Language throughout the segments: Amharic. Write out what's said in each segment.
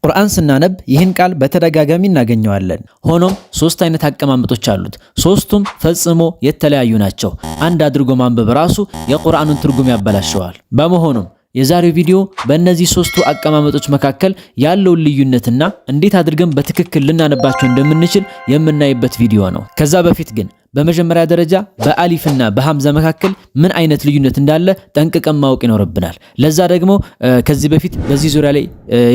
ቁርአን ስናነብ ይህን ቃል በተደጋጋሚ እናገኘዋለን። ሆኖም ሶስት አይነት አቀማመጦች አሉት። ሶስቱም ፈጽሞ የተለያዩ ናቸው። አንድ አድርጎ ማንበብ ራሱ የቁርአኑን ትርጉም ያበላሸዋል። በመሆኑም የዛሬው ቪዲዮ በእነዚህ ሶስቱ አቀማመጦች መካከል ያለውን ልዩነትና እንዴት አድርገን በትክክል ልናነባቸው እንደምንችል የምናይበት ቪዲዮ ነው። ከዛ በፊት ግን በመጀመሪያ ደረጃ በአሊፍና በሐምዛ መካከል ምን አይነት ልዩነት እንዳለ ጠንቅቀን ማወቅ ይኖርብናል። ለዛ ደግሞ ከዚህ በፊት በዚህ ዙሪያ ላይ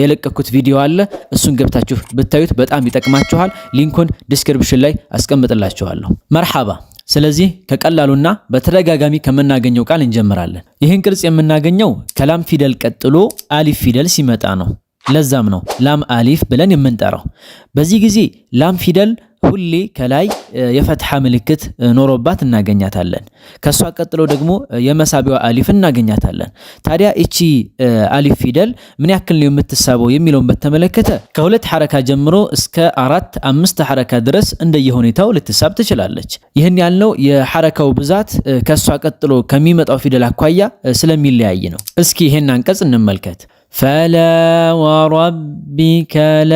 የለቀኩት ቪዲዮ አለ። እሱን ገብታችሁ ብታዩት በጣም ይጠቅማችኋል። ሊንኩን ዲስክሪፕሽን ላይ አስቀምጥላችኋለሁ። መርሐባ። ስለዚህ ከቀላሉና በተደጋጋሚ ከምናገኘው ቃል እንጀምራለን። ይህን ቅርጽ የምናገኘው ከላም ፊደል ቀጥሎ አሊፍ ፊደል ሲመጣ ነው። ለዛም ነው ላም አሊፍ ብለን የምንጠራው። በዚህ ጊዜ ላም ፊደል ሁሌ ከላይ የፈትሐ ምልክት ኖሮባት እናገኛታለን። ከሷ ቀጥሎ ደግሞ የመሳቢያው አሊፍ እናገኛታለን። ታዲያ እቺ አሊፍ ፊደል ምን ያክል ነው የምትሳበው የሚለውን በተመለከተ ከሁለት ሐረካ ጀምሮ እስከ 4 5 ሐረካ ድረስ እንደየሁኔታው ልትሳብ ትችላለች። ይህን ያልነው የሐረካው ብዛት ከሷ ቀጥሎ ከሚመጣው ፊደል አኳያ ስለሚለያይ ነው። እስኪ ይሄን አንቀጽ እንመልከት። ፈላ ወረቢከ ላ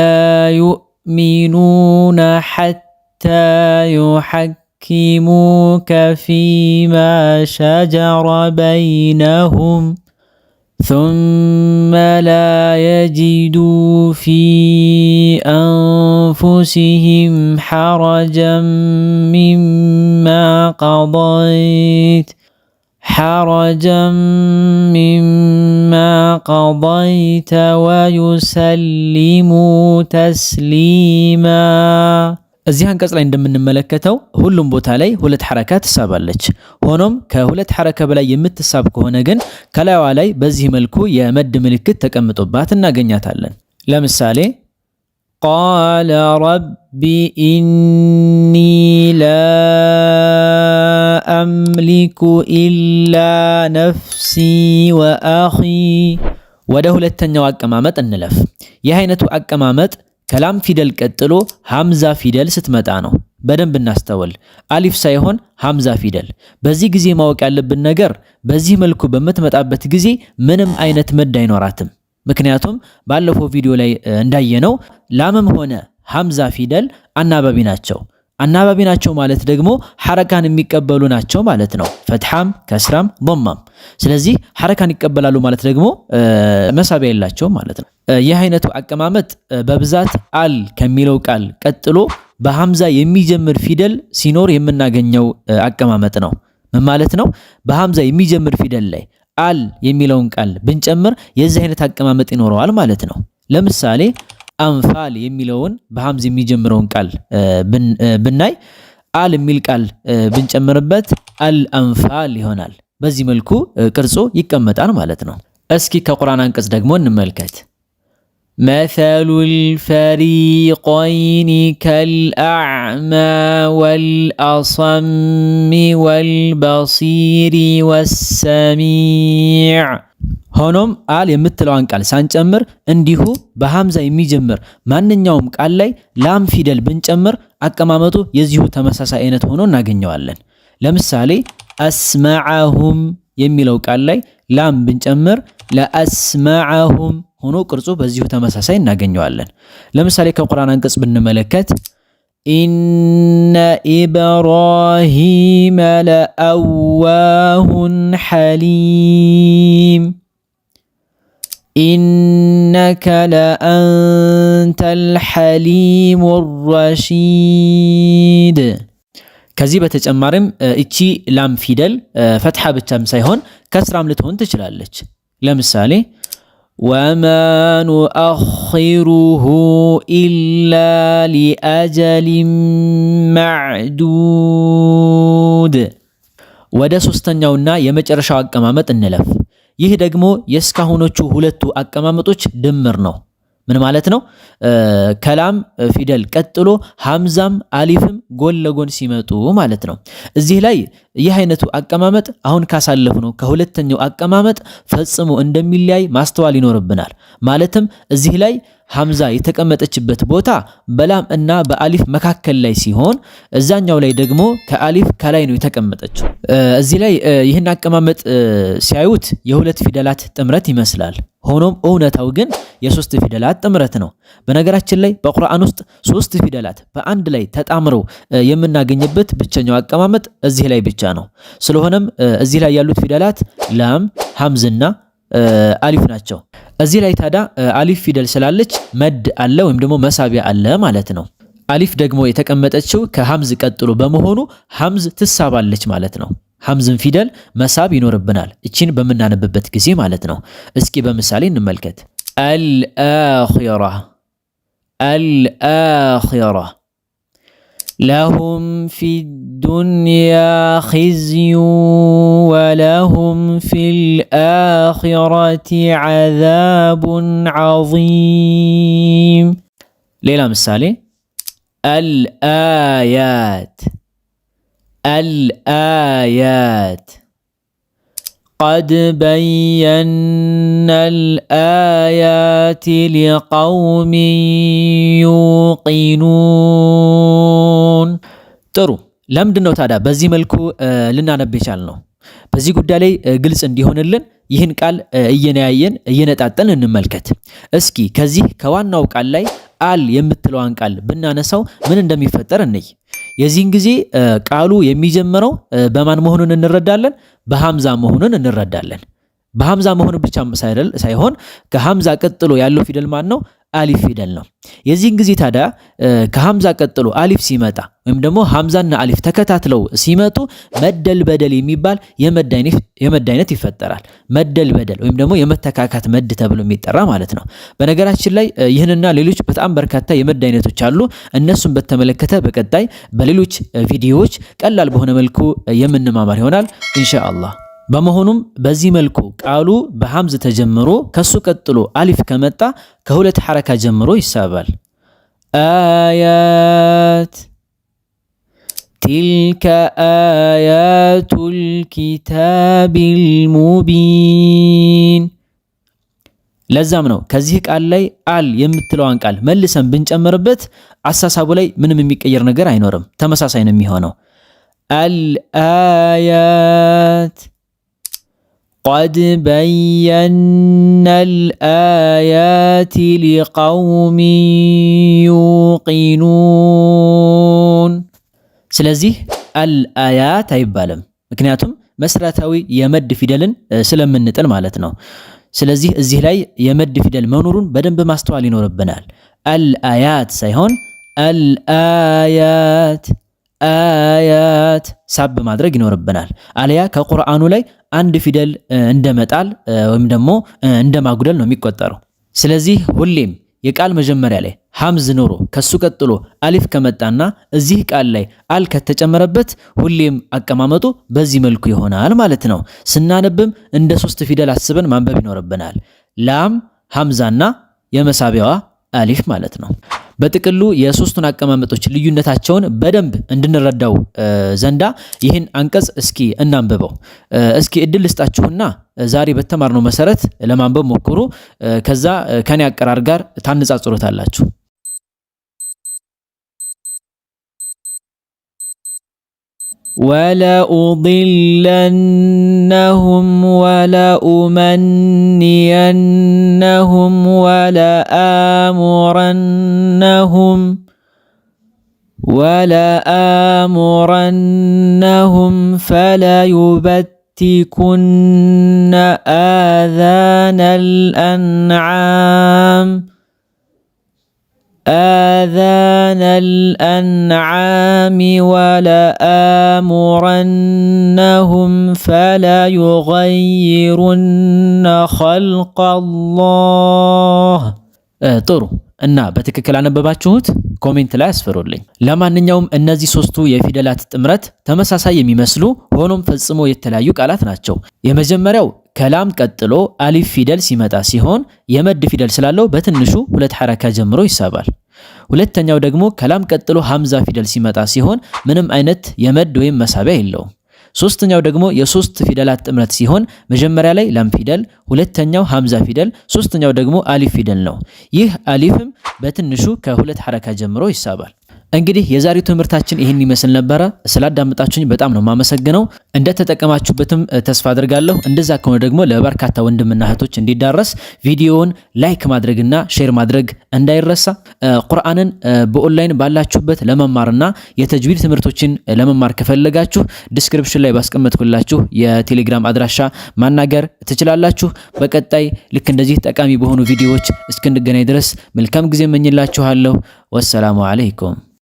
يؤمنون حتى يحكموك فيما شجر بينهم ثم لا يجدوا في أنفسهم حرجا مما قضيت ويسلموا تسليما። እዚህ አንቀጽ ላይ እንደምንመለከተው ሁሉም ቦታ ላይ ሁለት ሐረካ ትሳባለች። ሆኖም ከሁለት ሐረካ በላይ የምትሳብ ከሆነ ግን ከላይዋ ላይ በዚህ መልኩ የመድ ምልክት ተቀምጦባት እናገኛታለን። ለምሳሌ ቃለ ረቢ ኢኒ ላ አምሊኩ ኢላ ነፍሲ ወአኺ። ወደ ሁለተኛው አቀማመጥ እንለፍ። ይህ አይነቱ አቀማመጥ ከላም ፊደል ቀጥሎ ሐምዛ ፊደል ስትመጣ ነው። በደንብ እናስተውል። አሊፍ ሳይሆን ሐምዛ ፊደል። በዚህ ጊዜ ማወቅ ያለብን ነገር በዚህ መልኩ በምትመጣበት ጊዜ ምንም አይነት መድ አይኖራትም። ምክንያቱም ባለፈው ቪዲዮ ላይ እንዳየነው ላምም ሆነ ሐምዛ ፊደል አናባቢ ናቸው። አናባቢ ናቸው ማለት ደግሞ ሐረካን የሚቀበሉ ናቸው ማለት ነው። ፈትሐም፣ ከስራም፣ ضማም። ስለዚህ ሐረካን ይቀበላሉ ማለት ደግሞ መሳቢያ የላቸውም ማለት ነው። ይህ አይነቱ አቀማመጥ በብዛት አል ከሚለው ቃል ቀጥሎ በሐምዛ የሚጀምር ፊደል ሲኖር የምናገኘው አቀማመጥ ነው። ምን ማለት ነው? በሐምዛ የሚጀምር ፊደል ላይ አል የሚለውን ቃል ብንጨምር የዚህ አይነት አቀማመጥ ይኖረዋል ማለት ነው። ለምሳሌ አንፋል የሚለውን በሐምዝ የሚጀምረውን ቃል ብናይ አል የሚል ቃል ብንጨምርበት አል አንፋል ይሆናል። በዚህ መልኩ ቅርጹ ይቀመጣል ማለት ነው። እስኪ ከቁርአን አንቀጽ ደግሞ እንመልከት። مثل الفريقين كالأعمى والأصم والبصير والسميع። ሆኖም አል የምትለዋን ቃል ሳንጨምር እንዲሁ በሐምዛ የሚጀምር ማንኛውም ቃል ላይ ላም ፊደል ብንጨምር አቀማመጡ የዚሁ ተመሳሳይ አይነት ሆኖ እናገኘዋለን። ለምሳሌ አስማዐሁም የሚለው ቃል ላይ ላም ብንጨምር ለአስማዐሁም ሆኖ ቅርጹ በዚሁ ተመሳሳይ እናገኘዋለን። ለምሳሌ ከቁርአን አንቀጽ ብንመለከት ኢነ ኢብራሂመ ለአዋሁን ሐሊም ኢነከ ለአንተል ሐሊሙ ረሺድ። ከዚህ በተጨማሪም እቺ ላም ፊደል ፈትሐ ብቻም ሳይሆን ከስራም ልትሆን ትችላለች። ለምሳሌ ወማ ኑአኺሩሁ ኢላ ሊአጀሊን ማዕዱድ። ወደ ሶስተኛውና የመጨረሻው አቀማመጥ እንለፍ። ይህ ደግሞ የእስካሁኖቹ ሁለቱ አቀማመጦች ድምር ነው። ምን ማለት ነው? ከላም ፊደል ቀጥሎ ሐምዛም አሊፍም ጎን ለጎን ሲመጡ ማለት ነው። እዚህ ላይ ይህ አይነቱ አቀማመጥ አሁን ካሳለፍነው ከሁለተኛው አቀማመጥ ፈጽሞ እንደሚለያይ ማስተዋል ይኖርብናል። ማለትም እዚህ ላይ ሐምዛ የተቀመጠችበት ቦታ በላም እና በአሊፍ መካከል ላይ ሲሆን እዛኛው ላይ ደግሞ ከአሊፍ ከላይ ነው የተቀመጠችው። እዚህ ላይ ይህን አቀማመጥ ሲያዩት የሁለት ፊደላት ጥምረት ይመስላል። ሆኖም እውነታው ግን የሶስት ፊደላት ጥምረት ነው። በነገራችን ላይ በቁርአን ውስጥ ሶስት ፊደላት በአንድ ላይ ተጣምረው የምናገኝበት ብቸኛው አቀማመጥ እዚህ ላይ ብቻ ነው። ስለሆነም እዚህ ላይ ያሉት ፊደላት ላም፣ ሐምዝና አሊፍ ናቸው። እዚህ ላይ ታዲያ አሊፍ ፊደል ስላለች መድ አለ ወይም ደግሞ መሳቢያ አለ ማለት ነው። አሊፍ ደግሞ የተቀመጠችው ከሐምዝ ቀጥሎ በመሆኑ ሐምዝ ትሳባለች ማለት ነው። ሐምዝን ፊደል መሳብ ይኖርብናል እቺን በምናነብበት ጊዜ ማለት ነው። እስኪ በምሳሌ እንመልከት። አልአኺራ አልአኺራ ለሁም ፊ ዱንያ ኺዝዩ ወለሁም ፊል አኺረቲ ዐዛቡን ዐዚም። ሌላ ምሳሌ አልአያት الآيات قد بينا الآيات لقوم يوقنون ጥሩ ለምንድን ነው ታዲያ በዚህ መልኩ ልናነብ የቻልነው? በዚህ ጉዳይ ላይ ግልጽ እንዲሆንልን ይህን ቃል እየነያየን እየነጣጠን እንመልከት። እስኪ ከዚህ ከዋናው ቃል ላይ አል የምትለዋን ቃል ብናነሳው ምን እንደሚፈጠር እንይ። የዚህን ጊዜ ቃሉ የሚጀምረው በማን መሆኑን እንረዳለን? በሐምዛ መሆኑን እንረዳለን። በሐምዛ መሆኑን ብቻ ሳይሆን ከሐምዛ ቀጥሎ ያለው ፊደል ማን ነው? አሊፍ ፊደል ነው። የዚህን ጊዜ ታዲያ ከሐምዛ ቀጥሎ አሊፍ ሲመጣ ወይም ደግሞ ሐምዛና አሊፍ ተከታትለው ሲመጡ መደል በደል የሚባል የመድ አይነት ይፈጠራል። መደል በደል ወይም ደግሞ የመተካካት መድ ተብሎ የሚጠራ ማለት ነው። በነገራችን ላይ ይህንና ሌሎች በጣም በርካታ የመድ አይነቶች አሉ። እነሱን በተመለከተ በቀጣይ በሌሎች ቪዲዮዎች ቀላል በሆነ መልኩ የምንማማር ይሆናል ኢንሻአላህ። በመሆኑም በዚህ መልኩ ቃሉ በሐምዝ ተጀምሮ ከሱ ቀጥሎ አሊፍ ከመጣ ከሁለት ሐረካ ጀምሮ ይሳባል። አያት ቲልከ አያቱል ኪታቢል ሙቢን። ለዛም ነው ከዚህ ቃል ላይ አል የምትለዋን ቃል መልሰን ብንጨምርበት አሳሳቡ ላይ ምንም የሚቀየር ነገር አይኖርም፣ ተመሳሳይ ነው የሚሆነው። አልአያት قد بينا الآيات لقوم يوقنون ስለዚህ አልአያት አይባልም፣ ምክንያቱም መሰረታዊ የመድ ፊደልን ስለምንጥል ማለት ነው። ስለዚህ እዚህ ላይ የመድ ፊደል መኖሩን በደንብ ማስተዋል ይኖርብናል። አልአያት ሳይሆን አልአያት አያት ሳብ ማድረግ ይኖርብናል። አለያ ከቁርአኑ ላይ አንድ ፊደል እንደመጣል ወይም ደግሞ እንደማጉደል ነው የሚቆጠረው። ስለዚህ ሁሌም የቃል መጀመሪያ ላይ ሐምዝ ኖሮ ከሱ ቀጥሎ አሊፍ ከመጣና እዚህ ቃል ላይ አል ከተጨመረበት ሁሌም አቀማመጡ በዚህ መልኩ ይሆናል ማለት ነው። ስናነብም እንደ ሶስት ፊደል አስበን ማንበብ ይኖርብናል። ላም፣ ሐምዛና የመሳቢያዋ አሊፍ ማለት ነው። በጥቅሉ የሶስቱን አቀማመጦች ልዩነታቸውን በደንብ እንድንረዳው ዘንዳ ይህን አንቀጽ እስኪ እናንብበው። እስኪ እድል ልስጣችሁና ዛሬ በተማርነው መሰረት ለማንበብ ሞክሩ። ከዛ ከኔ አቀራር ጋር ታነጻጽሩታላችሁ። ولأضلنهم ولأمنينهم ولآمرنهم فليبتكن آذان الأنعام ولآمرنهم فلا يغيرن خلق الله። ጥሩ እና በትክክል አነበባችሁት? ኮሜንት ላይ አስፍሩልኝ። ለማንኛውም እነዚህ ሶስቱ የፊደላት ጥምረት ተመሳሳይ የሚመስሉ ሆኖም ፈጽሞ የተለያዩ ቃላት ናቸው። የመጀመሪያው ከላም ቀጥሎ አሊፍ ፊደል ሲመጣ ሲሆን የመድ ፊደል ስላለው በትንሹ ሁለት ሐረካ ጀምሮ ይሳባል። ሁለተኛው ደግሞ ከላም ቀጥሎ ሐምዛ ፊደል ሲመጣ ሲሆን ምንም አይነት የመድ ወይም መሳቢያ የለውም። ሶስተኛው ደግሞ የሶስት ፊደላት ጥምረት ሲሆን መጀመሪያ ላይ ላም ፊደል፣ ሁለተኛው ሐምዛ ፊደል፣ ሶስተኛው ደግሞ አሊፍ ፊደል ነው። ይህ አሊፍም በትንሹ ከሁለት ሐረካ ጀምሮ ይሳባል። እንግዲህ የዛሬው ትምህርታችን ይህን ይመስል ነበረ። ስላዳመጣችሁኝ በጣም ነው የማመሰግነው። እንደተጠቀማችሁበትም ተስፋ አድርጋለሁ። እንደዛ ከሆነ ደግሞ ለበርካታ ወንድምና እህቶች እንዲዳረስ ቪዲዮውን ላይክ ማድረግና ሼር ማድረግ እንዳይረሳ። ቁርአንን በኦንላይን ባላችሁበት ለመማርና የተጅዊድ ትምህርቶችን ለመማር ከፈለጋችሁ ዲስክሪፕሽን ላይ ባስቀመጥኩላችሁ የቴሌግራም አድራሻ ማናገር ትችላላችሁ። በቀጣይ ልክ እንደዚህ ጠቃሚ በሆኑ ቪዲዮዎች እስክንገናኝ ድረስ መልካም ጊዜ እመኝላችኋለሁ። ወሰላሙ አለይኩም።